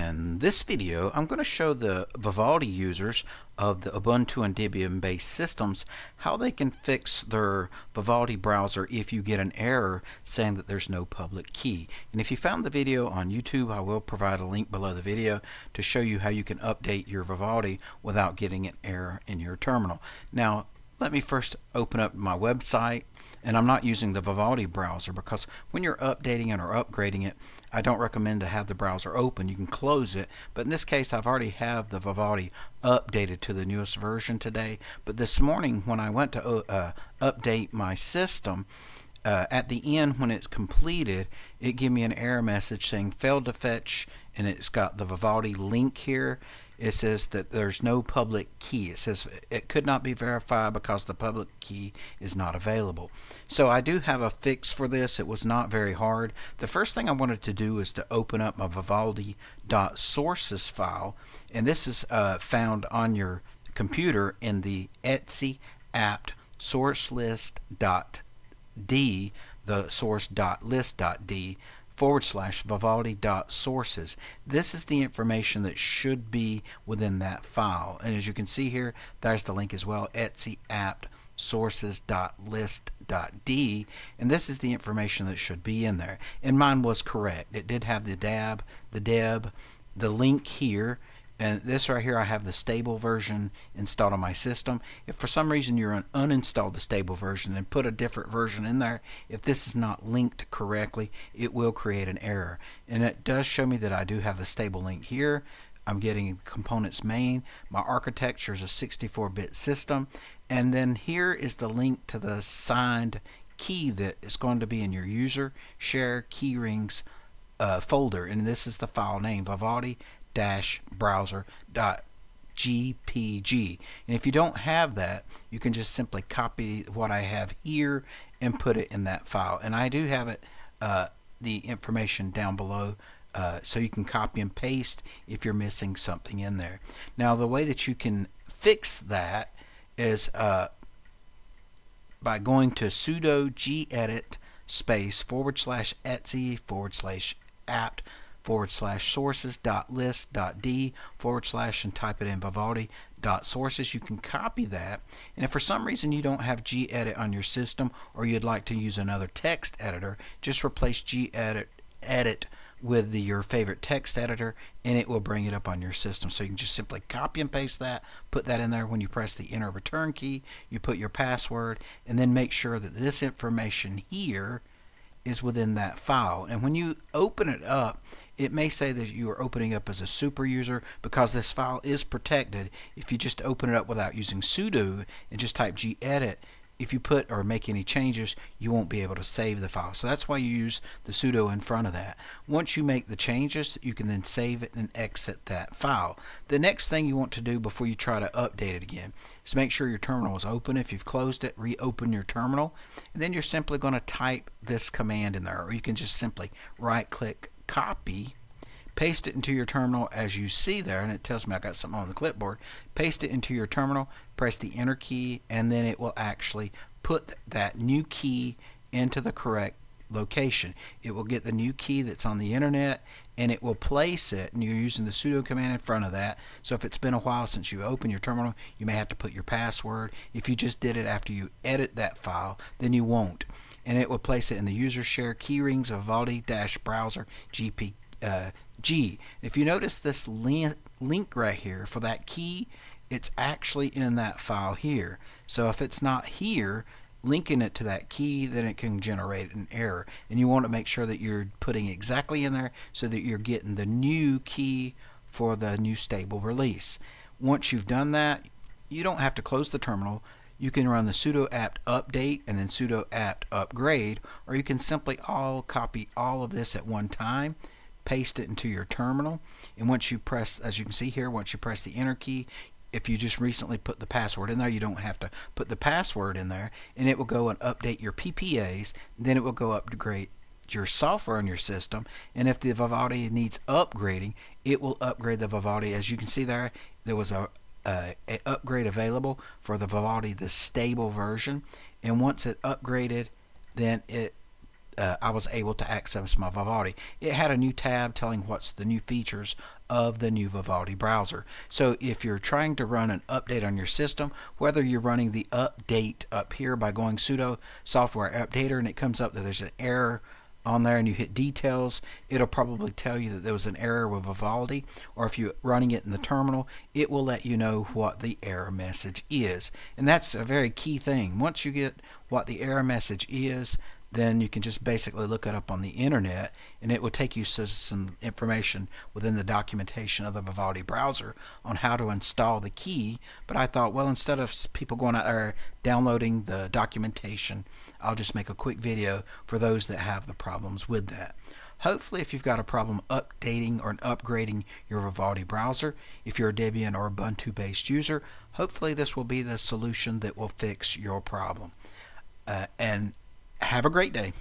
In this video, I'm going to show the Vivaldi users of the Ubuntu and Debian-based systems how they can fix their Vivaldi browser if you get an error saying that there's no public key. And if you found the video on YouTube, I will provide a link below the video to show you how you can update your Vivaldi without getting an error in your terminal. Now, let me first open up my website, and I'm not using the Vivaldi browser because when you're updating it or upgrading it, I don't recommend to have the browser open. You can close it, but in this case I've already have the Vivaldi updated to the newest version today. But this morning when I went to update my system, at the end when it's completed, it gave me an error message saying failed to fetch, and it's got the Vivaldi link here. It says that there's no public key. It says it could not be verified because the public key is not available. So I do have a fix for this. It was not very hard. The first thing I wanted to do is to open up my Vivaldi.sources file, and this is found on your computer in the etc apt source list.d, the source.list.d /Vivaldi.sources. This is the information that should be within that file. And as you can see here, there's the link as well, etc apt sources.list.d, and this is the information that should be in there. And mine was correct. It did have the deb, the link here, and this right here I have the stable version installed on my system. If for some reason you're uninstall the stable version and put a different version in there, if this is not linked correctly, it will create an error. And it does show me that I do have the stable link here. I'm getting components main. My architecture is a 64-bit system, and then here is the link to the signed key that is going to be in your user share keyrings folder, and this is the file name Vivaldi-browser.gpg. And if you don't have that, you can just simply copy what I have here and put it in that file. And I do have it the information down below, so you can copy and paste if you're missing something in there. Now the way that you can fix that is by going to sudo gedit space /etc /apt /sources.list.d / and type it in Vivaldi.sources. You can copy that, and if for some reason you don't have gedit on your system or you'd like to use another text editor, just replace gedit with your favorite text editor and it will bring it up on your system. So you can just simply copy and paste that, put that in there. When you press the enter return key, you put your password, and then make sure that this information here is within that file. And when you open it up, it may say that you are opening up as a super user because this file is protected. If you just open it up without using sudo and just type gedit, if you put or make any changes, you won't be able to save the file. So that's why you use the sudo in front of that. Once you make the changes, you can then save it and exit that file. The next thing you want to do before you try to update it again is make sure your terminal is open. If you've closed it, reopen your terminal, and then you're simply going to type this command in there, or you can just simply right click, copy, paste it into your terminal as you see there, and it tells me I got something on the clipboard. Paste it into your terminal, press the enter key, and then it will actually put that new key into the correct location. It will get the new key that's on the internet and it will place it, and you're using the sudo command in front of that. So if it's been a while since you opened your terminal, you may have to put your password. If you just did it after you edit that file, then you won't. And it will place it in the user share keyrings of Vivaldi-browser gpg. If you notice this link right here for that key, it's actually in that file here. So if it's not here, linking it to that key, then it can generate an error. And you want to make sure that you're putting exactly in there so that you're getting the new key for the new stable release. Once you've done that, you don't have to close the terminal. You can run the sudo apt update and then sudo apt upgrade, or you can simply copy all of this at one time, paste it into your terminal, and once you press, as you can see here, once you press the enter key, if you just recently put the password in there, you don't have to put the password in there, and it will go and update your PPAs. Then it will go upgrade your software on your system, and if the Vivaldi needs upgrading, it will upgrade the Vivaldi. As you can see there was a upgrade available for the Vivaldi, the stable version, and once it upgraded, then it I was able to access my Vivaldi. It had a new tab telling what's the new features of the new Vivaldi browser. So if you're trying to run an update on your system, whether you're running the update up here by going sudo software updater and it comes up that there's an error on there and you hit details, it'll probably tell you that there was an error with Vivaldi, or if you're running it in the terminal, it will let you know what the error message is. And that's a very key thing. Once you get what the error message is, then you can just basically look it up on the internet and it will take you to some information within the documentation of the Vivaldi browser on how to install the key. But I thought, well, instead of people going out there downloading the documentation, I'll just make a quick video for those that have the problems with that. Hopefully, if you've got a problem updating or upgrading your Vivaldi browser, if you're a Debian or Ubuntu based user, hopefully this will be the solution that will fix your problem. And have a great day.